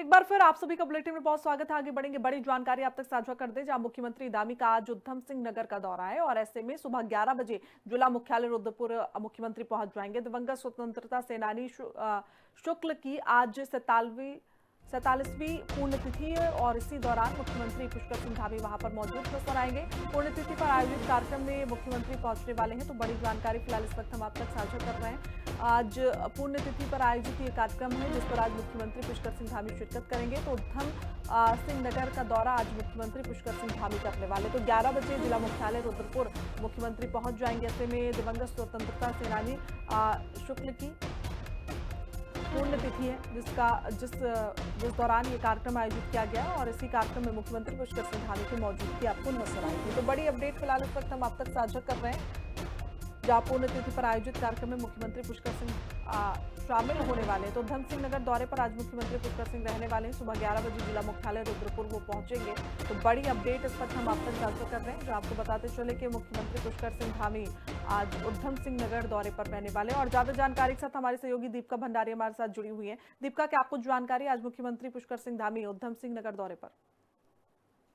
एक बार फिर आप सभी का बुलेटिन में बहुत स्वागत है। आगे बढ़ेंगे, बड़ी जानकारी आप तक साझा कर दें, जहां मुख्यमंत्री दामी का आज उधम सिंह नगर का दौरा है और ऐसे में सुबह 11 बजे जिला मुख्यालय रुद्रपुर मुख्यमंत्री पहुंच जाएंगे। दिवंगत स्वतंत्रता सेनानी शुक्ल की आज 47वीं पुण्यतिथि है और इसी दौरान मुख्यमंत्री पुष्कर सिंह धामी वहां पर मौजूद नजर आएंगे। पुण्यतिथि पर आयोजित कार्यक्रम में मुख्यमंत्री पहुंचने वाले हैं, तो बड़ी जानकारी फिलहाल इस वक्त हम आप तक साझा कर रहे हैं। आज पुण्यतिथि पर आयोजित ये कार्यक्रम है जिस पर आज मुख्यमंत्री पुष्कर सिंह धामी शिरकत करेंगे। तो उधम सिंह नगर का दौरा आज मुख्यमंत्री पुष्कर सिंह धामी करने वाले, तो 11 बजे जिला मुख्यालय रुद्रपुर मुख्यमंत्री पहुंच जाएंगे। ऐसे में दिवंगत स्वतंत्रता सेनानी शुक्ल की पुण्यतिथि है जिस दौरान ये कार्यक्रम आयोजित किया गया और इसी कार्यक्रम में मुख्यमंत्री पुष्कर सिंह धामी की मौजूदगी आपको नजर आएगी। तो बड़ी अपडेट फिलहाल इस वक्त हम आप तक साझा कर रहे हैं, जहां पुण्यतिथि पर आयोजित कार्यक्रम में मुख्यमंत्री पुष्कर सिंह शामिल होने वाले हैं। तो उधम सिंह नगर दौरे पर आज मुख्यमंत्री पुष्कर सिंह रहने वाले हैं। सुबह 11 बजे जिला मुख्यालय रुद्रपुर वो पहुंचेंगे। तो बड़ी अपडेट इस वक्त हम आप तक साझा कर रहे हैं, जो आपको बताते चले कि मुख्यमंत्री पुष्कर सिंह धामी आज उधम सिंह नगर दौरे पर रहने वाले हैं। और ज्यादा जानकारी के साथ हमारे सहयोगी दीपिका भंडारी हमारे साथ जुड़ी हुई है। दीपिका, क्या आपको जानकारी, आज मुख्यमंत्री पुष्कर सिंह धामी उधम सिंह नगर दौरे पर?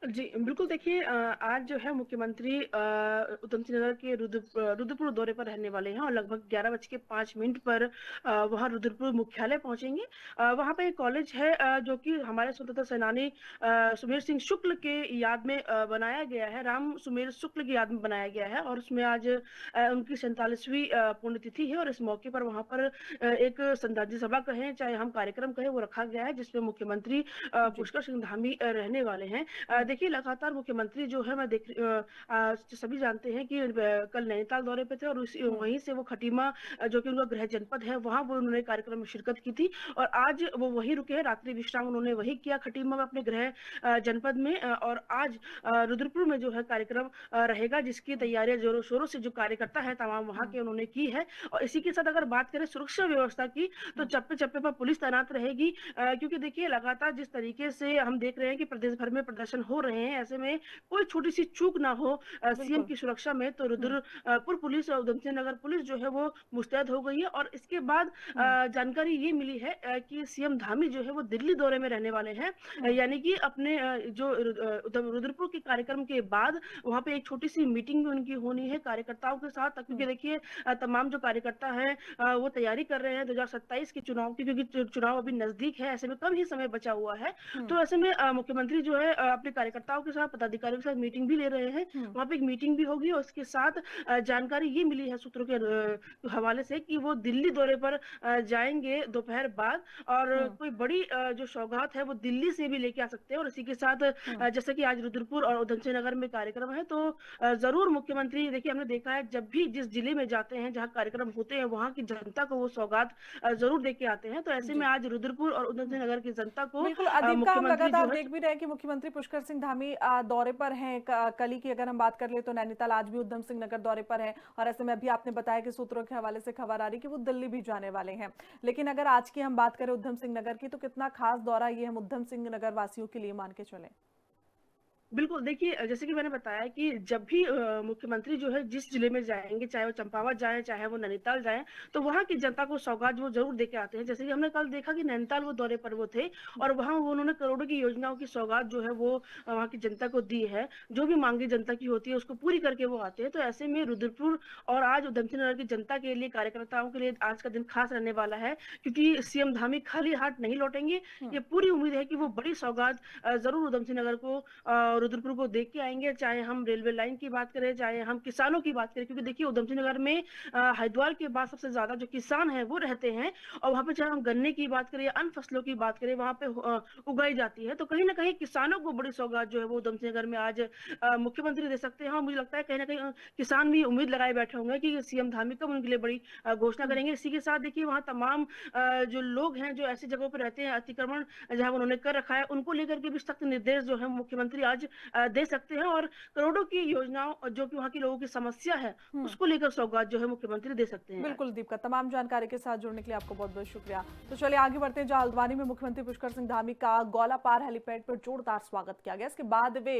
जी, बिल्कुल देखिए, आज जो है मुख्यमंत्री उधम सिंह नगर के रुद्रपुर दौरे पर रहने वाले हैं और लगभग 11:05 पर वहाँ रुद्रपुर मुख्यालय पहुंचेंगे। वहाँ पे एक कॉलेज है जो कि हमारे स्वतंत्रता सेनानी सुमेर सिंह शुक्ल के याद में बनाया गया है, राम सुमेर शुक्ल की याद में बनाया गया है और उसमें आज उनकी 47वीं पुण्यतिथि है और इस मौके पर वहाँ पर एक श्रद्धांजलि सभा कहें चाहे हम कार्यक्रम कहें वो रखा गया है, जिसमें मुख्यमंत्री जी। पुष्कर सिंह धामी रहने वाले हैं। देखिए, लगातार मुख्यमंत्री जो है, मैं सभी जानते हैं कि कल नैनीताल दौरे पे थे और वहीं से वो खटीमा जो कि उनका गृह जनपद है, वहां वो उन्होंने कार्यक्रम में शिरकत की थी और आज वो वहीं रुके हैं। रात्रि विश्राम उन्होंने वहीं किया खटीमा में अपने गृह जनपद में और आज रुद्रपुर में जो है कार्यक्रम रहेगा, जिसकी तैयारियां जोरों शोरों से जो कार्यकर्ता है तमाम वहां के उन्होंने की है। और इसी के साथ अगर बात करें सुरक्षा व्यवस्था की, तो चप्पे चप्पे पर पुलिस तैनात रहेगी, क्योंकि देखिए लगातार जिस तरीके से हम देख रहे हैं कि प्रदेश भर में प्रदर्शन हो रहे हैं, ऐसे में कोई छोटी सी चूक ना हो सीएम बिल्कुल। की सुरक्षा में, तो रुद्रपुर पुलिस और उधम सिंह नगर पुलिस जो है वो मुस्तैद हो गई है। और इसके बाद जानकारी ये मिली है कि सीएम धामी जो है वो दिल्ली दौरे में रहने वाले हैं, यानी कि अपने जो रुद्रपुर के कार्यक्रम के बाद वहां पे एक छोटी सी मीटिंग भी उनकी होनी है कार्यकर्ताओं के साथ, क्योंकि देखिए तमाम जो कार्यकर्ता हैं वो तैयारी कर रहे हैं 2027 के चुनाव की, क्योंकि चुनाव अभी नजदीक है, ऐसे में कम ही समय बचा हुआ है। तो ऐसे में मुख्यमंत्री जो है अपने कार्यकर्ताओं के साथ, पदाधिकारियों के साथ मीटिंग भी ले रहे हैं। वहां पे एक मीटिंग भी होगी और उसके साथ जानकारी ये मिली है सूत्रों के हवाले से कि वो दिल्ली दौरे पर जाएंगे दोपहर बाद और कोई बड़ी जो सौगात है वो दिल्ली से भी लेके आ सकते हैं। और इसी के साथ जैसे कि आज रुद्रपुर और उधम सिंह नगर में कार्यक्रम है, तो जरूर मुख्यमंत्री, देखिए हमने देखा है जब भी जिस जिले में जाते हैं जहाँ कार्यक्रम होते हैं वहां की जनता को वो सौगात जरूर दे के आते हैं। तो ऐसे में जी, आज रुद्रपुर और उधम सिंह नगर की जनता को बिल्कुल। दीपिका, हम मुख्यमंत्री लगातार जो है। देख भी रहे हैं कि मुख्यमंत्री पुष्कर सिंह धामी दौरे पर हैं। कल ही की अगर हम बात कर ले तो नैनीताल, आज भी उधम सिंह नगर दौरे पर है और ऐसे में अभी आपने बताया कि सूत्रों के हवाले से खबर आ रही कि वो दिल्ली भी जाने वाले हैं। लेकिन अगर आज की हम बात करें उधम सिंह नगर की, तो कितना खास दौरा ये हम उधम सिंह नगर वासियों के लिए मान के चले? बिल्कुल, देखिए जैसे कि मैंने बताया कि जब भी मुख्यमंत्री जो है जिस जिले में जाएंगे, चाहे वो चंपावत जाए चाहे वो नैनीताल जाए, तो वहाँ की जनता को सौगात वो जरूर दे के आते हैं। जैसे कि हमने कल देखा कि नैनीताल वो दौरे पर वो थे और वहाँ वो उन्होंने करोड़ों की योजनाओं की सौगात जो है वो वहाँ की जनता को दी है। जो भी मांगे जनता की होती है उसको पूरी करके वो आते हैं। तो ऐसे में रुद्रपुर और आज उधम सिंह नगर की जनता के लिए, कार्यकर्ताओं के लिए आज का दिन खास रहने वाला है, क्योंकि सीएम धामी खाली हाथ नहीं लौटेंगे। ये पूरी उम्मीद है कि वो बड़ी सौगात जरूर उधम सिंह नगर को, रुद्रपुर को देख के आएंगे, चाहे हम रेलवे लाइन की बात करें चाहे हम किसानों की बात करें, क्योंकि देखिए उधम सिंह नगर में हरिद्वार के बाद सबसे ज्यादा जो किसान है वो रहते हैं और वहां पे चाहे हम गन्ने की बात करें या अन्य फसलों की बात करें वहां पे उगाई जाती है। तो कहीं ना कहीं किसानों को बड़ी सौगात जो है वो उधम सिंह नगर में आज मुख्यमंत्री दे सकते हैं। और मुझे लगता है कहीं ना कहीं किसान भी उम्मीद लगाए बैठे होंगे कि सीएम धामी कब उनके लिए बड़ी घोषणा करेंगे। इसी के साथ देखिए वहाँ तमाम जो लोग हैं जो ऐसी जगहों पर रहते हैं, अतिक्रमण जहां उन्होंने कर रखा है, उनको लेकर के भी सख्त निर्देश जो है मुख्यमंत्री आज दे सकते हैं और करोड़ों की योजनाओं और जो कि वहाँ के लोगों की समस्या है, हम्म। उसको लेकर सौगात जो है मुख्यमंत्री दे सकते हैं बिल्कुल आज। दीपका, तमाम जानकारी के साथ जुड़ने के लिए आपको बहुत बहुत शुक्रिया। तो चलिए आगे बढ़ते हैं, जहां हल्द्वानी में मुख्यमंत्री पुष्कर सिंह धामी का गौलापार हेलीपैड पर जोरदार स्वागत किया गया। इसके बाद वे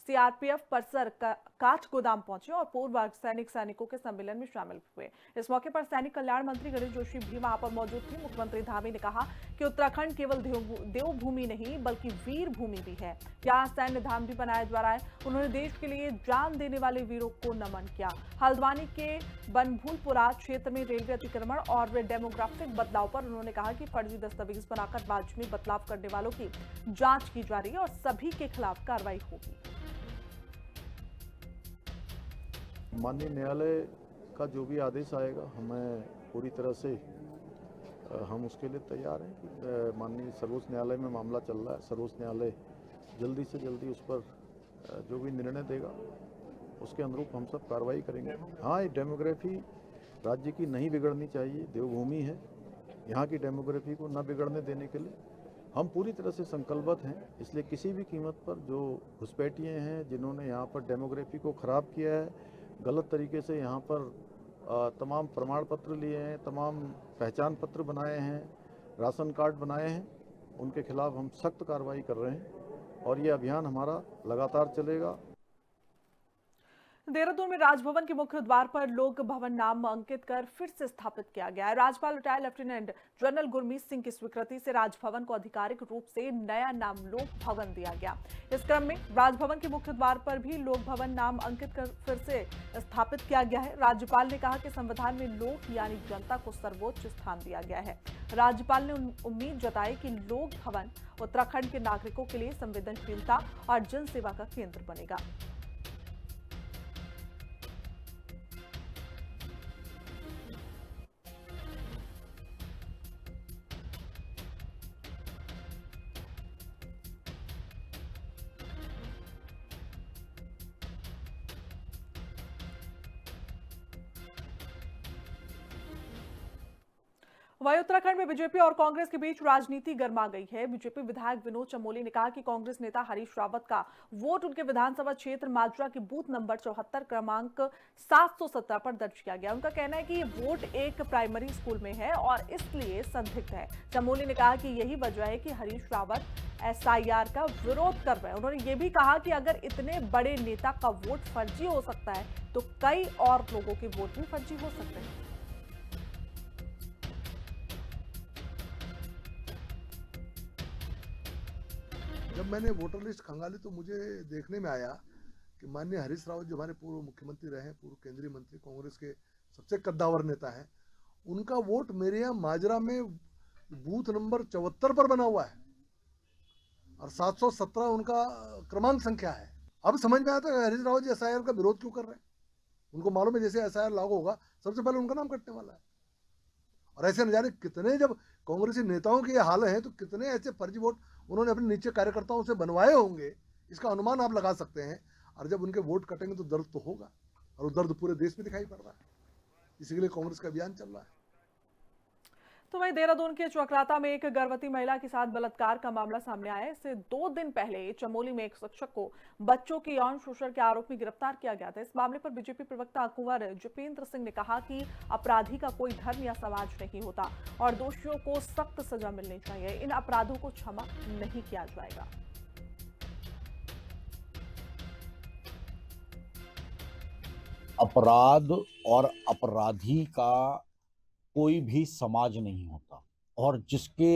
सीआरपीएफ परिसर काठ गोदाम पहुंचे और पूर्व सैनिकों के सम्मेलन में शामिल हुए। इस मौके पर सैनिक कल्याण मंत्री गणेश जोशी भी वहां पर मौजूद थे। मुख्यमंत्री धामी ने कहा कि उत्तराखंड केवल देवभूमि नहीं बल्कि वीर भूमि भी है। यहाँ सैन्य धाम भी बनाया जा रहा है। उन्होंने देश के लिए जान देने वाले वीरों को नमन किया। हल्द्वानी के बनभूलपुरा क्षेत्र में रेलवे अतिक्रमण और डेमोग्राफिक बदलाव पर उन्होंने कहा कि फर्जी दस्तावेज बनाकर राज्य में बदलाव करने वालों की जांच की जा रही है और सभी के खिलाफ कार्रवाई होगी। माननीय न्यायालय का जो भी आदेश आएगा हमें पूरी तरह से हम उसके लिए तैयार हैं कि माननीय सर्वोच्च न्यायालय में मामला चल रहा है। सर्वोच्च न्यायालय जल्दी से जल्दी उस पर जो भी निर्णय देगा उसके अनुरूप हम सब कार्रवाई करेंगे। हाँ, ये डेमोग्राफी राज्य की नहीं बिगड़नी चाहिए। देवभूमि है, यहाँ की डेमोग्राफी को न बिगड़ने देने के लिए हम पूरी तरह से संकल्पबद्ध हैं। इसलिए किसी भी कीमत पर जो घुसपैठिए हैं, जिन्होंने यहाँ पर डेमोग्राफी को ख़राब किया है, गलत तरीके से यहाँ पर तमाम प्रमाण पत्र लिए हैं, तमाम पहचान पत्र बनाए हैं, राशन कार्ड बनाए हैं, उनके खिलाफ हम सख्त कार्रवाई कर रहे हैं और ये अभियान हमारा लगातार चलेगा। देहरादून में राजभवन के मुख्य द्वार पर लोक भवन नाम अंकित कर फिर से स्थापित किया गया है। राज्यपाल retired lieutenant general Gurmeet Singh की स्वीकृति से राजभवन को आधिकारिक रूप से नया नाम लोक भवन दिया गया। इस क्रम में राजभवन के मुख्य द्वार पर भी लोक भवन नाम अंकित कर फिर से स्थापित किया गया है। राज्यपाल ने कहा कि संविधान में लोक यानी जनता को सर्वोच्च स्थान दिया गया है। राज्यपाल ने उम्मीद जताई कि लोक भवन उत्तराखंड के नागरिकों के लिए संवेदनशीलता और जनसेवा का केंद्र बनेगा। वहीं उत्तराखंड में बीजेपी और कांग्रेस के बीच राजनीति गर्मा गई है। बीजेपी विधायक विनोद चमोली ने कहा कि कांग्रेस नेता हरीश रावत का वोट उनके विधानसभा क्षेत्र माजरा के बूथ नंबर 74 क्रमांक 717 पर दर्ज किया गया। उनका कहना है कि ये वोट एक प्राइमरी स्कूल में है और इसलिए संदिग्ध है। चमोली ने कहा कि यही वजह है कि हरीश रावत एसआईआर का विरोध कर रहे हैं। उन्होंने ये भी कहा कि अगर इतने बड़े नेता का वोट फर्जी हो सकता है तो कई और लोगों के वोट भी फर्जी हो सकते हैं। जब मैंने वोटर लिस्ट खंगाली तो मुझे देखने में आया कि माननीय हरीश रावत जो हमारे पूर्व मुख्यमंत्री रहे हैं, पूर्व केंद्रीय मंत्री, कांग्रेस के सबसे कद्दावर नेता हैं, उनका वोट मेरे यहाँ माजरा में बूथ नंबर 74 पर बना हुआ है और 717 उनका क्रमांक संख्या है। अब समझ में आता है हरीश रावत जी एसआईआर का विरोध क्यों कर रहे हैं। उनको मालूम है जैसे एसआईआर लागू होगा सबसे पहले उनका नाम कटने वाला है। और ऐसे न जाने कितने, जब कांग्रेसी नेताओं के ये हाल हैं तो कितने ऐसे फर्जी वोट उन्होंने अपने नीचे कार्यकर्ताओं से बनवाए होंगे, इसका अनुमान आप लगा सकते हैं। और जब उनके वोट कटेंगे तो दर्द तो होगा, और वो दर्द पूरे देश में दिखाई पड़ रहा है। इसी के लिए कांग्रेस का अभियान चल रहा है। तो वहीं देहरादून के चक्राता में एक गर्भवती महिला के साथ बलात्कार का मामला सामने आया है। इससे 2 दिन पहले चमोली में एक शिक्षक को बच्चों के यौन शोषण के आरोप में गिरफ्तार किया गया था। इस मामले पर बीजेपी प्रवक्ता कुंवर जितेंद्र सिंह ने कहा कि अपराधी का कोई धर्म या समाज नहीं होता और दोषियों को सख्त सजा मिलनी चाहिए। इन अपराधों को क्षमा नहीं किया जाएगा। अपराध और अपराधी का कोई भी समाज नहीं होता, और जिसके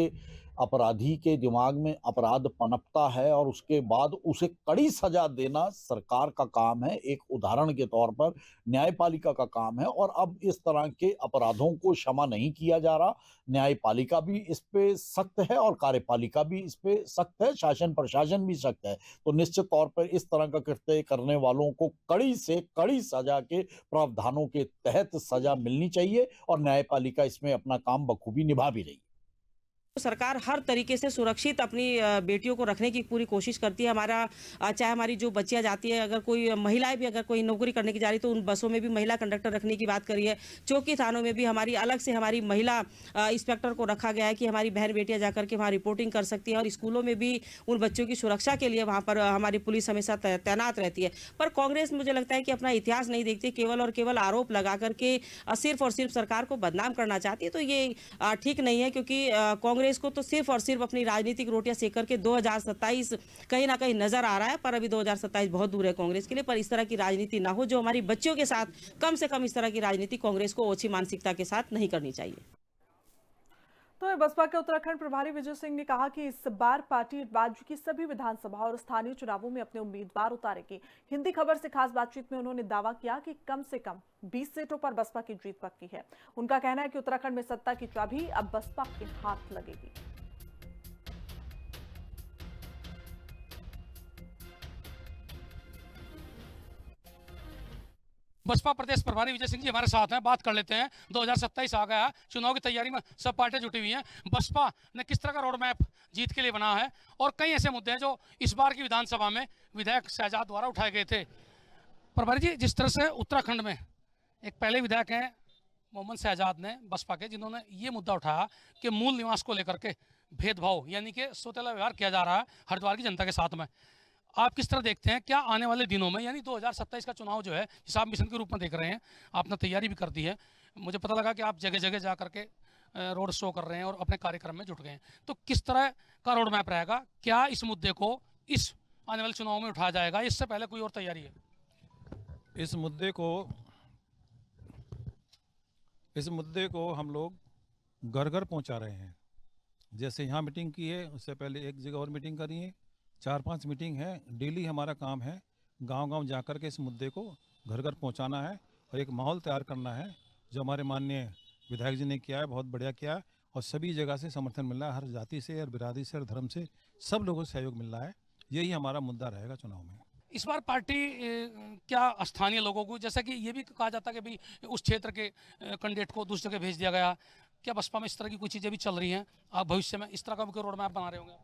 अपराधी के दिमाग में अपराध पनपता है और उसके बाद उसे कड़ी सजा देना सरकार का काम है, एक उदाहरण के तौर पर न्यायपालिका का काम है। और अब इस तरह के अपराधों को क्षमा नहीं किया जा रहा। न्यायपालिका भी इस पे सख्त है और कार्यपालिका भी इस पे सख्त है, शासन प्रशासन भी सख्त है। तो निश्चित तौर पर इस तरह का कृत्य करने वालों को कड़ी से कड़ी सजा के प्रावधानों के तहत सजा मिलनी चाहिए और न्यायपालिका इसमें अपना काम बखूबी निभा भी रही है। सरकार हर तरीके से सुरक्षित अपनी बेटियों को रखने की पूरी कोशिश करती है। हमारा चाहे हमारी जो बच्चियां जाती है, अगर कोई महिलाएं भी अगर कोई नौकरी करने की जा रही तो उन बसों में भी महिला कंडक्टर रखने की बात करी है। चौकी थानों में भी हमारी अलग से हमारी महिला इंस्पेक्टर को रखा गया है कि हमारी बहन बेटियां जाकर के वहाँ रिपोर्टिंग कर सकती हैं। और स्कूलों में भी उन बच्चों की सुरक्षा के लिए वहाँ पर हमारी पुलिस हमेशा तैनात रहती है। पर कांग्रेस मुझे लगता है कि अपना इतिहास नहीं देखती, केवल और केवल आरोप लगा करके सिर्फ और सिर्फ सरकार को बदनाम करना चाहती है। तो ये ठीक नहीं है, क्योंकि कांग्रेस को तो सिर्फ और सिर्फ अपनी राजनीतिक रोटियां सेक करके 2027 कहीं ना कहीं नजर आ रहा है। पर अभी 2027 बहुत दूर है कांग्रेस के लिए। पर इस तरह की राजनीति ना हो जो हमारी बच्चियों के साथ, कम से कम इस तरह की राजनीति कांग्रेस को ओछी मानसिकता के साथ नहीं करनी चाहिए। तो बसपा के उत्तराखंड प्रभारी विजय सिंह ने कहा कि इस बार पार्टी राज्य की सभी विधानसभा और स्थानीय चुनावों में अपने उम्मीदवार उतारेगी। हिंदी खबर से खास बातचीत में उन्होंने दावा किया कि कम से कम 20 सीटों पर बसपा की जीत पक्की है। उनका कहना है कि उत्तराखंड में सत्ता की चाबी अब बसपा के हाथ लगेगी। बसपा प्रदेश प्रभारी विजय सिंह जी हमारे साथ हैं, बात कर लेते हैं। 2027 आ गया, चुनाव की तैयारी में सब पार्टियां जुटी हुई हैं। बसपा ने किस तरह का रोड मैप जीत के लिए बना है और कई ऐसे मुद्दे हैं जो इस बार की विधानसभा में विधायक शहजाद द्वारा उठाए गए थे। प्रभारी जी, जिस तरह से उत्तराखंड में एक पहले विधायक हैं मोहम्मद शहजाद ने बसपा के, जिन्होंने ये मुद्दा उठाया कि मूल निवास को लेकर के भेदभाव यानी कि सौतेला व्यवहार किया जा रहा है हरिद्वार की जनता के साथ में, आप किस तरह देखते हैं? क्या आने वाले दिनों में यानी 2027 का चुनाव जो है हिसाब मिशन के रूप में देख रहे हैं, आपने तैयारी भी कर दी है, मुझे पता लगा कि आप जगह जगह जा करके रोड शो कर रहे हैं और अपने कार्यक्रम में जुट गए हैं, तो किस तरह का रोड मैप रहेगा? क्या इस मुद्दे को इस आने वाले चुनाव में उठाया जाएगा? इससे पहले कोई और तैयारी है? इस मुद्दे को हम लोग घर घर पहुंचा रहे हैं। जैसे यहाँ मीटिंग की है, उससे पहले एक जगह और मीटिंग करी है, 4-5 मीटिंग है। डेली हमारा काम है गांव-गांव जाकर के इस मुद्दे को घर घर पहुंचाना है और एक माहौल तैयार करना है। जो हमारे माननीय विधायक जी ने किया है, बहुत बढ़िया किया है और सभी जगह से समर्थन मिल रहा है, हर जाति से, हर बिरादरी से, हर धर्म से, सब लोगों से सहयोग मिल रहा है। यही हमारा मुद्दा रहेगा चुनाव में। इस बार पार्टी क्या स्थानीय लोगों को, जैसा कि ये भी कहा जाता है कि भाई उस क्षेत्र के कैंडिडेट को दूसरी जगह भेज दिया गया, क्या बसपा में इस तरह की कुछ चीज़ें भी चल रही हैं? आप भविष्य में इस तरह का भी कोई रोड मैप बना रहे होंगे?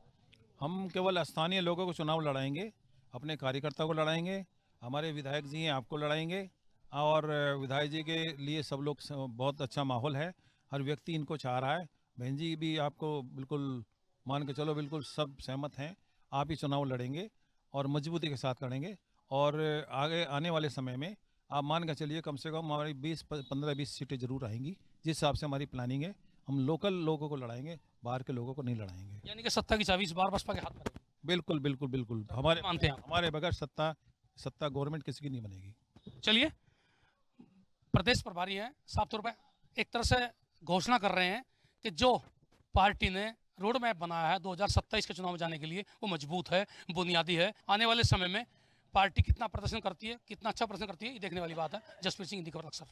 हम केवल स्थानीय लोगों को चुनाव लड़ाएंगे, अपने कार्यकर्ता को लड़ाएंगे, हमारे विधायक जी हैं आपको लड़ाएंगे और विधायक जी के लिए सब लोग बहुत अच्छा माहौल है, हर व्यक्ति इनको चाह रहा है। बहन जी भी आपको बिल्कुल मान के चलो, बिल्कुल सब सहमत हैं, आप ही चुनाव लड़ेंगे और मजबूती के साथ लड़ेंगे। और आगे आने वाले समय में आप मान के चलिए कम से कम हमारी 15-20 सीटें जरूर आएंगी। जिस हिसाब से हमारी प्लानिंग है, हम लोकल लोगों को लड़ाएंगे, बाहर के लोगों को नहीं लड़ाएंगे। यानी कि सत्ता की चाबी इस बार बसपा के हाथ में? बिल्कुल बिल्कुल बिल्कुल, मानते हैं हमारे बगैर सत्ता गवर्नमेंट किसी की नहीं बनेगी। चलिए, प्रदेश प्रभारी हैं, साफ तौर पर एक तरह से घोषणा कर रहे हैं कि जो पार्टी ने रोड मैप बनाया है 2027 के चुनाव में जाने के लिए, वो मजबूत है, बुनियादी है। आने वाले समय में पार्टी कितना प्रदर्शन करती है, कितना अच्छा प्रदर्शन करती है, ये देखने वाली बात है। जसप्रीत सिंह, हिंदी खबर अक्सर।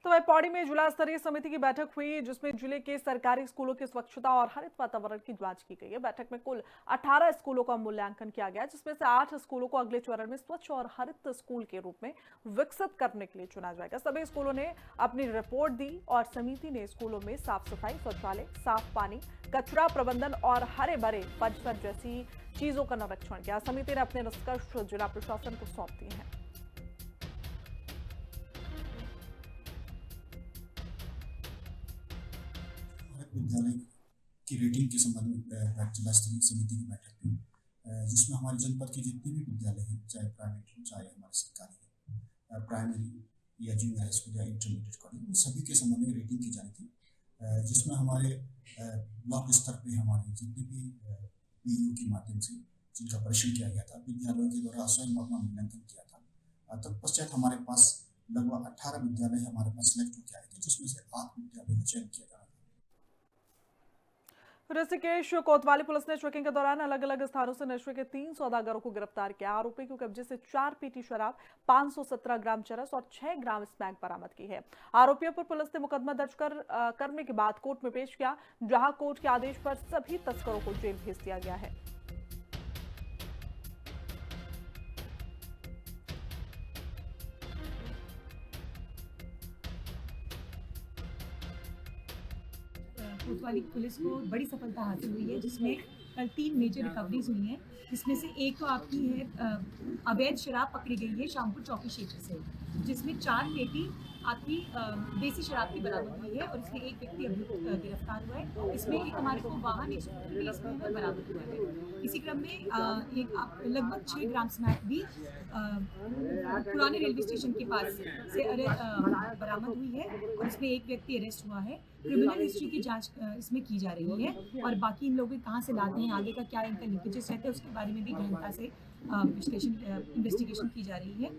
तो वह पौड़ी में जिला स्तरीय समिति की बैठक हुई, जिसमें जिले के सरकारी स्कूलों की स्वच्छता और हरित वातावरण की जांच की गई है। बैठक में कुल 18 स्कूलों का मूल्यांकन किया गया, जिसमें से 8 स्कूलों को अगले चरण में स्वच्छ और हरित स्कूल के रूप में विकसित करने के लिए चुना जाएगा। सभी स्कूलों ने अपनी रिपोर्ट दी और समिति ने स्कूलों में साफ सफाई, शौचालय, साफ पानी, कचरा प्रबंधन और हरे भरे परिसर जैसी चीजों का निरीक्षण किया। समिति ने अपने निष्कर्ष जिला प्रशासन को सौंप दिए हैं। विद्यालय की रेटिंग के संबंध में जिला स्तरीय समिति की बैठक हुई, जिसमें हमारे जनपद के जितने भी विद्यालय हैं, चाहे प्राइवेट हो चाहे हमारे सरकारी हो, प्राइमरी या जूनियर हाई स्कूल या इंटरमीडिएट कॉलेज, उन सभी के संबंध में रेटिंग की जानी थी, जिसमें हमारे ब्लॉक स्तर पे हमारे जितने भी पीयू के माध्यम से जिनका परीक्षण किया गया था, विद्यालयों के द्वारा स्वयं अपना मूल्यांकन किया था। तत्पश्चात हमारे पास लगभग 18 विद्यालय हमारे पास सिलेक्ट होकर आए थे, जिसमें से 8 विद्यालयों का चयन किया जा रहा था। ऋषिकेश कोतवाली पुलिस ने चेकिंग के दौरान अलग अलग स्थानों से नशे के 3 सौदागरों को गिरफ्तार किया। आरोपी के कब्जे से 4 पेटी शराब, 517 ग्राम चरस और 6 ग्राम स्मैक बरामद की है। आरोपियों पर पुलिस ने मुकदमा दर्ज करने के बाद कोर्ट में पेश किया, जहां कोर्ट के आदेश पर सभी तस्करों को जेल भेज दिया गया है। कोतवाली पुलिस को बड़ी सफलता हासिल हुई है, जिसमें कल 3 मेजर रिकवरीज हुई हैं, जिसमें से एक तो आपकी है अवैध शराब पकड़ी गई है शामपुर चौकी क्षेत्र से, जिसमें 4 पेटी आपकी देसी शराब की बरामद हुई है और इसमें एक व्यक्ति अभी गिरफ्तार हुआ है। इसमें एक हमारे को वाहन एक स्कूटर भी इसमें बरामद हुआ है। इसी क्रम में एक लगभग 6 ग्राम स्मैक भी पुराने रेलवे स्टेशन के पास से बरामद हुई है और इसमें एक व्यक्ति अरेस्ट हुआ है। क्रिमिनल हिस्ट्री की जांच इसमें की जा रही है और बाकी इन लोग कहाँ से लाते हैं, आगे का क्या इनका लिंकेजेस रहते हैं, उसके बारे में भी गहनता से इन्वेस्टिगेशन की जा रही है।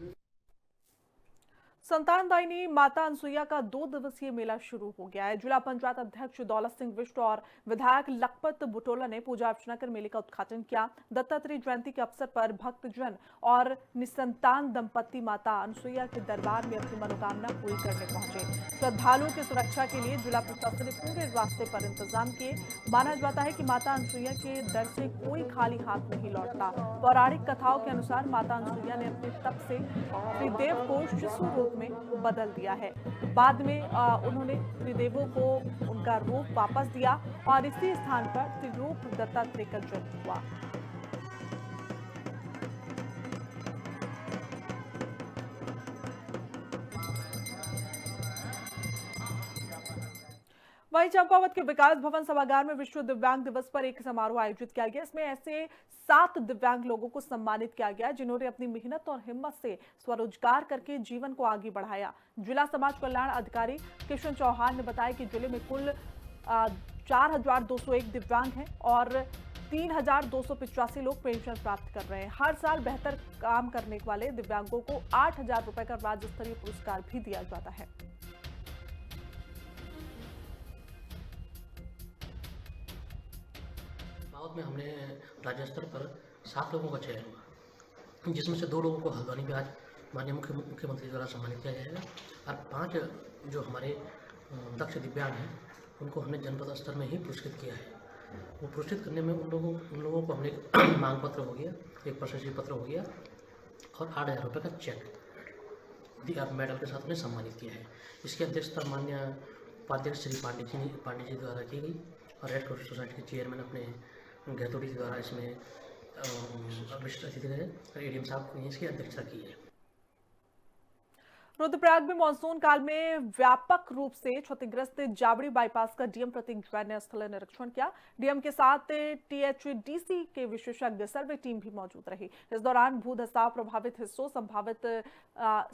संतानदायिनी माता अनसुईया का 2 दिवसीय मेला शुरू हो गया है। जिला पंचायत अध्यक्ष दौलत सिंह बिष्ट और विधायक लखपत बुटोला ने पूजा अर्चना कर मेले का उद्घाटन किया। दत्तात्रेय जयंती के अवसर पर भक्तजन और निसंतान दंपति माता अनसुईया के दरबार में अपनी मनोकामना पूरी करने पहुंचे। श्रद्धालुओं की सुरक्षा के लिए जिला प्रशासन ने पूरे रास्ते पर इंतजाम किए। माना जाता है कि माता अनसुईया के दर से कोई खाली हाथ नहीं लौटता। पौराणिक कथाओं के अनुसार माता अनसुईया ने अपने तप से त्रिदेव को शिशु रूप में बदल दिया है। बाद में उन्होंने त्रिदेवों को उनका रूप वापस दिया और इसी स्थान पर त्रिरूप दत्तात्रेय का जन्म हुआ। वहीं चंपावत के विकास भवन सभागार में विश्व दिव्यांग दिवस पर एक समारोह आयोजित किया गया। इसमें ऐसे 7 दिव्यांग लोगों को सम्मानित किया गया जिन्होंने अपनी मेहनत और हिम्मत से स्वरोजगार करके जीवन को आगे बढ़ाया। जिला समाज कल्याण अधिकारी किशन चौहान ने बताया कि जिले में कुल 4201 दिव्यांग हैं और 3285 लोग पेंशन प्राप्त कर रहे हैं। हर साल बेहतर काम करने वाले दिव्यांगों को 8000 रुपए का राज्य स्तरीय पुरस्कार भी दिया जाता है। में हमने राज्य स्तर पर 7 लोगों का चयन हुआ, जिसमें से 2 लोगों को हल्द्वानी में आज माननीय मुख्यमंत्री द्वारा सम्मानित किया जाएगा और 5 जो हमारे दक्ष दिव्यांग हैं उनको हमने जनपद स्तर में ही पुरस्कृत किया है। वो पुरस्कृत करने में उन लोगों को हमने मांग पत्र हो गया, एक प्रशस्ति पत्र हो गया और 8000 रुपये का चेक मेडल के साथ उन्हें सम्मानित किया है। इसकी अध्यक्षता माननीय उपाध्यक्ष श्री पांडे जी द्वारा की गई और रेड क्रॉस सोसाइटी के चेयरमैन अपने गहतोड़ी द्वारा इसमें विशिष्ट अतिथि रहे एडीएम साहब ने इसकी अध्यक्षता की है। रुद्रप्रयाग में मानसून काल में व्यापक रूप से क्षतिग्रस्त जावड़ी बाईपास का डीएम प्रतीक जैन ने स्थलीय निरीक्षण किया। डीएम के साथ टीएचडीसी के विशेषज्ञ सर्वे टीम भी मौजूद रही। इस दौरान भू धसाव प्रभावित हिस्सों, संभावित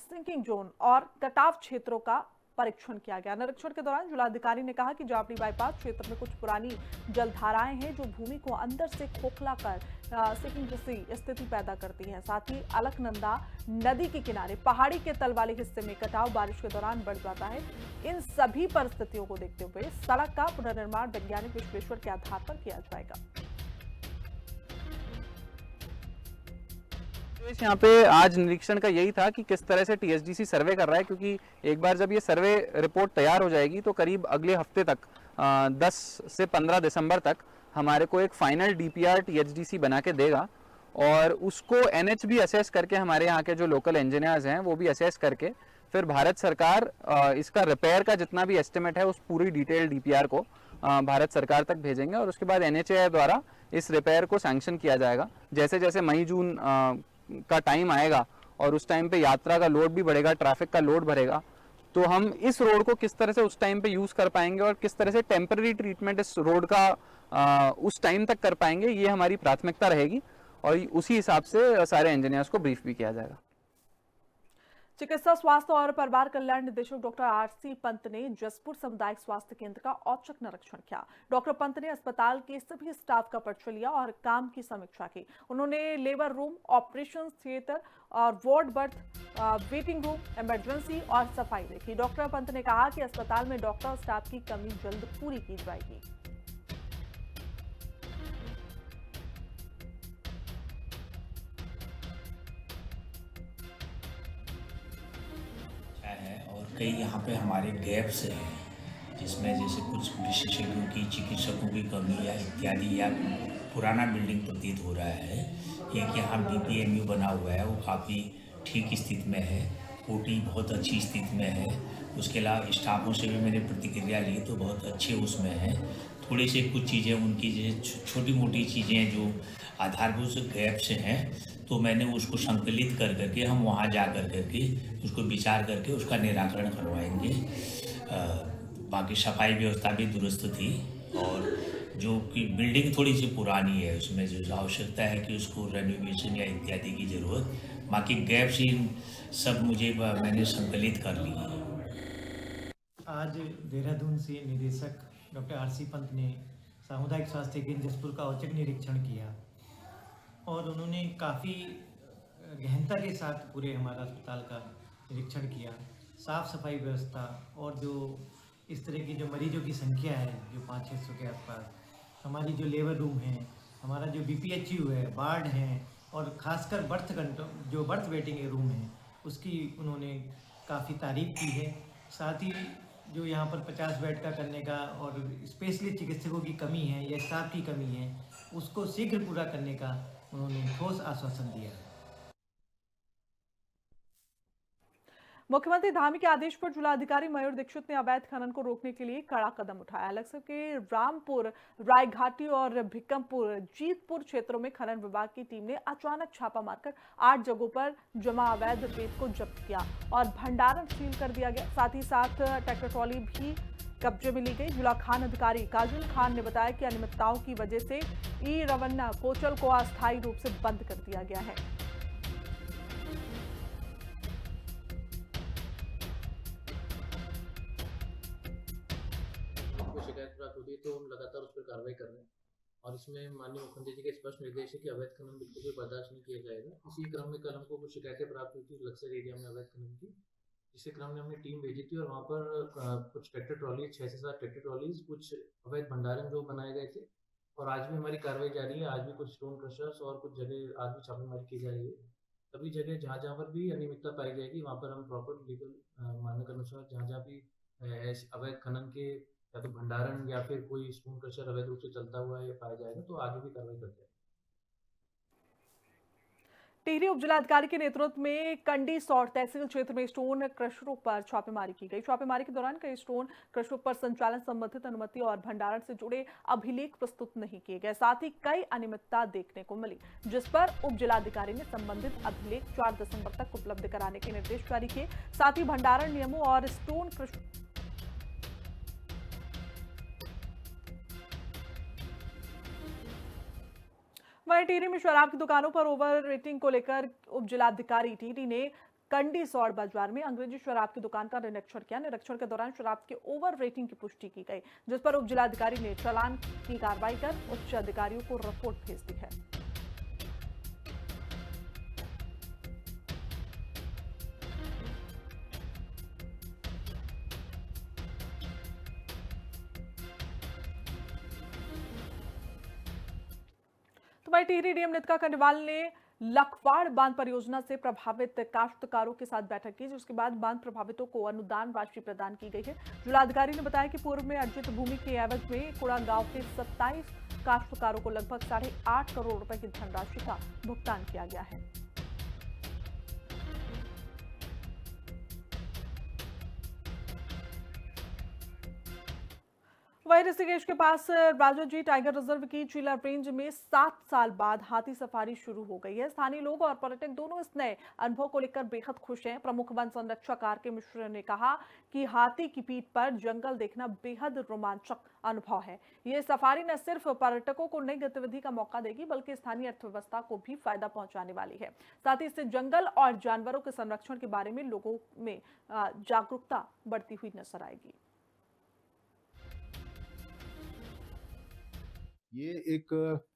सिंकिंग जोन और कटाव क्षेत्रों का परीक्षण किया गया। निरीक्षण के दौरान जिलाधिकारी ने कहा कि जावड़ी बाईपास क्षेत्र में कुछ पुरानी जलधाराएं हैं जो भूमि को अंदर से खोखला कर सिंकिंग जैसी स्थिति पैदा करती हैं। साथ ही अलकनंदा नदी के किनारे पहाड़ी के तल वाले हिस्से में कटाव बारिश के दौरान बढ़ जाता है। इन सभी परिस्थितियों को देखते हुए सड़क का पुनर्निर्माण वैज्ञानिक विश्लेषण के आधार पर किया जाएगा। यहाँ पे आज निरीक्षण का यही था कि किस तरह से टीएचडीसी सर्वे कर रहा है, क्योंकि एक बार जब ये सर्वे रिपोर्ट तैयार हो जाएगी तो करीब अगले हफ्ते तक 10 से 15 दिसंबर तक हमारे को एक फाइनल डीपीआर टीएचडीसी बना के देगा और उसको एनएच भी असेस करके हमारे यहाँ के जो लोकल इंजीनियर्स हैं वो भी असेस करके फिर भारत सरकार इसका रिपेयर का जितना भी एस्टिमेट है उस पूरी डिटेल डीपीआर को भारत सरकार तक भेजेंगे और उसके बाद एनएचएआई द्वारा इस रिपेयर को सैंक्शन किया जाएगा। जैसे जैसे मई जून का टाइम आएगा और उस टाइम पे यात्रा का लोड भी बढ़ेगा, ट्रैफिक का लोड बढ़ेगा, तो हम इस रोड को किस तरह से उस टाइम पे यूज़ कर पाएंगे और किस तरह से टेम्पररी ट्रीटमेंट इस रोड का उस टाइम तक कर पाएंगे, ये हमारी प्राथमिकता रहेगी और उसी हिसाब से सारे इंजीनियर्स को ब्रीफ भी किया जाएगा। चिकित्सा स्वास्थ्य और परिवार कल्याण निदेशक डॉक्टर आरसी पंत ने जसपुर सामुदायिक स्वास्थ्य केंद्र का औचक निरीक्षण किया। डॉक्टर पंत ने अस्पताल के सभी स्टाफ का परिचय लिया और काम की समीक्षा की। उन्होंने लेबर रूम, ऑपरेशन थिएटर और ward birth, waiting room, emergency और सफाई देखी। डॉक्टर पंत ने कहा कि अस्पताल में डॉक्टर स्टाफ की कमी जल्द पूरी की जाएगी। कई यहाँ पे हमारे गैप्स हैं जिसमें जैसे कुछ विशेषज्ञों की, चिकित्सकों की कमी या इत्यादि या पुराना बिल्डिंग प्रतीत हो रहा है। एक यहाँ बीपीएमयू बना हुआ है, वो काफ़ी ठीक स्थिति में है, ओटी बहुत अच्छी स्थिति में है। उसके अलावा स्टाफों से भी मैंने प्रतिक्रिया ली तो बहुत अच्छे उसमें है। थोड़ी सी कुछ चीज़ें उनकी जैसे छोटी मोटी चीज़ें जो आधारभूत गैप्स हैं, तो मैंने उसको संकलित कर करके हम वहाँ जा कर करके उसको विचार करके उसका निराकरण करवाएंगे। बाकी सफाई व्यवस्था भी दुरुस्त थी, और जो कि बिल्डिंग थोड़ी सी पुरानी है, उसमें जो आवश्यकता है कि उसको रेनोवेशन या इत्यादि की ज़रूरत, बाकी गैप्स इन सब मैंने संकलित कर ली है। आज देहरादून से निदेशक डॉक्टर आर.सी. पंत ने सामुदायिक स्वास्थ्य केंद्र जसपुर का औचक निरीक्षण किया और उन्होंने काफ़ी गहनता के साथ पूरे हमारा अस्पताल का निरीक्षण किया। साफ़ सफाई व्यवस्था और जो इस तरह की जो मरीजों की संख्या है जो 500-600 के आसपास, हमारी जो लेबर रूम है, हमारा जो BPHU है, वार्ड हैं, और ख़ासकर बर्थ वेटिंग रूम है, उसकी उन्होंने काफ़ी तारीफ़ की है। साथ ही जो यहाँ पर 50 बेड का करने का और स्पेशलिस्ट चिकित्सकों की कमी है या स्टाफ की कमी है, उसको शीघ्र पूरा करने का उन्होंने ठोस आश्वासन दिया है। मुख्यमंत्री धामी के आदेश पर जिलाधिकारी मयूर दीक्षित ने अवैध खनन को रोकने के लिए कड़ा कदम उठाया। अलग के रामपुर, रायघाटी और भिक्कमपुर, जीतपुर क्षेत्रों में खनन विभाग की टीम ने अचानक छापा मारकर 8 जगहों पर जमा अवैध रेत को जब्त किया और भंडारण सील कर दिया गया। साथ ही साथ ट्रैक्टर ट्रॉली भी कब्जे में ली गई। जिला खान अधिकारी काजुल खान ने बताया कि अनियमितताओं की वजह से ई रवन्ना पोर्टल को अस्थायी रूप से बंद कर दिया गया है। शिकायत प्राप्त होती है तो हम लगातार उस पर कार्रवाई कर रहे हैं, और इसमें माननीय मुख्यमंत्री जी के स्पष्ट निर्देश है कि अवैध खनन बिल्कुल भी बर्दाश्त नहीं किया जाएगा। इसी क्रम में कल हमको कुछ शिकायतें प्राप्त हुई थी लक्सर एरिया में अवैध खनन की, इसी क्रम में हमने टीम भेजी थी और वहाँ पर कुछ ट्रैक्टर ट्रॉली, 6 से 7 ट्रैक्टर ट्रॉलीज, कुछ अवैध भंडारण जो बनाए गए थे, और आज भी हमारी कार्रवाई जारी है। आज भी कुछ स्टोन क्रशर्स और कुछ जगह आज भी छापेमारी की जा रही है। सभी जगह जहाँ जहाँ पर भी अनियमितता पाई जाएगी वहाँ पर हम प्रॉपर लीगल मानक अनुसार जहाँ जहाँ भी अवैध खनन के या तो भंडारण या फिर कोई स्टोन क्रशर अवैध रूप से चलता हुआ है पाया जाएगा तो आगे भी कार्रवाई करते हैं। टिहरी उपजिलाधिकारी के नेतृत्व में कंडी सौर तहसील क्षेत्र में स्टोन क्रशरों पर छापेमारी की गई। छापेमारी के दौरान कई स्टोन क्रशरों पर संचालन संबंधित अनुमति और भंडारण से जुड़े अभिलेख प्रस्तुत नहीं किए गए। साथ ही कई अनियमितता देखने को मिली, जिस पर उपजिलाधिकारी ने संबंधित अभिलेख 4 दिसंबर तक उपलब्ध कराने के निर्देश जारी किए। साथ ही भंडारण नियमों और स्टोन क्रशर वहीं टिहरी में शराब की दुकानों पर ओवर रेटिंग को लेकर उप जिलाधिकारी टिहरी ने कंडी सौड़ बाजार में अंग्रेजी शराब की दुकान का निरीक्षण किया। निरीक्षण के दौरान शराब के ओवर रेटिंग की पुष्टि की गई, जिस पर उप जिलाधिकारी ने चालान की कार्रवाई कर उच्च अधिकारियों को रिपोर्ट भेज दी है। वहीं टिहरी डीएम नितिका खंडेवाल ने लखवाड़ बांध परियोजना से प्रभावित काश्तकारों के साथ बैठक की, जिसके बाद बांध प्रभावितों को अनुदान राशि प्रदान की गई है। जिलाधिकारी ने बताया कि पूर्व में अर्जित भूमि के एवज में कुड़ा गांव के 27 काश्तकारों को लगभग 8.5 करोड़ रुपए की धनराशि का भुगतान किया गया है। वहीं ऋषिकेश के पास राजाजी टाइगर रिजर्व की चीला रेंज में 7 साल बाद हाथी सफारी शुरू हो गई है। स्थानीय लोग और पर्यटक दोनों इस नए अनुभव को लेकर बेहद खुश हैं। प्रमुख वन संरक्षक आर के मिश्र ने कहा कि हाथी की पीठ पर जंगल देखना बेहद रोमांचक अनुभव है। ये सफारी न सिर्फ पर्यटकों को नई गतिविधि का मौका देगी, बल्कि स्थानीय अर्थव्यवस्था को भी फायदा पहुंचाने वाली है। साथ ही इससे जंगल और जानवरों के संरक्षण के बारे में लोगों में जागरूकता बढ़ती हुई नजर आएगी। ये एक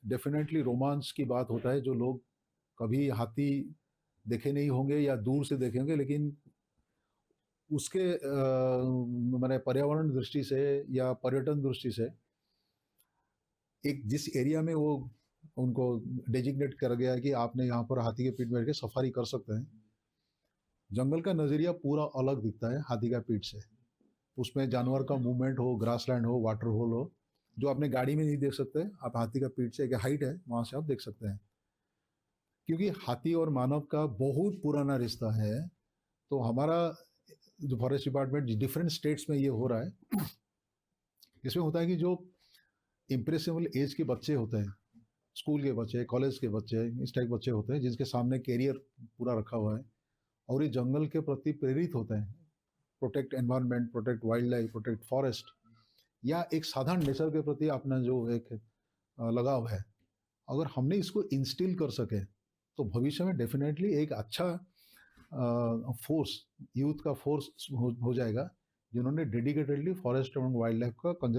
डेफिनेटली रोमांच की बात होता है। जो लोग कभी हाथी देखे नहीं होंगे या दूर से देखे होंगे, लेकिन उसके मैंने पर्यावरण दृष्टि से या पर्यटन दृष्टि से एक जिस एरिया में वो उनको डेजिग्नेट कर गया है कि आपने यहाँ पर हाथी के पीठ में बैठ के सफारी कर सकते हैं, जंगल का नज़रिया पूरा अलग दिखता है हाथी का पीठ से। उसमें जानवर का मूवमेंट हो, ग्रासलैंड हो, वाटर होल हो, जो आपने गाड़ी में नहीं देख सकते, आप हाथी का पीठ से एक हाइट है वहाँ से आप देख सकते हैं। क्योंकि हाथी और मानव का बहुत पुराना रिश्ता है, तो हमारा जो फॉरेस्ट डिपार्टमेंट डिफरेंट स्टेट्स में ये हो रहा है, इसमें होता है कि जो इम्प्रेसिबल एज के बच्चे होते हैं, स्कूल के बच्चे, कॉलेज के बच्चे, इस टाइप बच्चे होते हैं जिनके सामने कैरियर पूरा रखा हुआ है और ये जंगल के प्रति प्रेरित होते हैं, protect environment, protect wild life, protect forest, या एक साधारण नेचर के प्रति अपना जो एक लगाव है, अगर हमने इसको इंस्टिल कर सके तो भविष्य में डेफिनेटली एक अच्छा फोर्स, यूथ का फोर्स हो जाएगा जिन्होंने dedicatedly forest and wild life का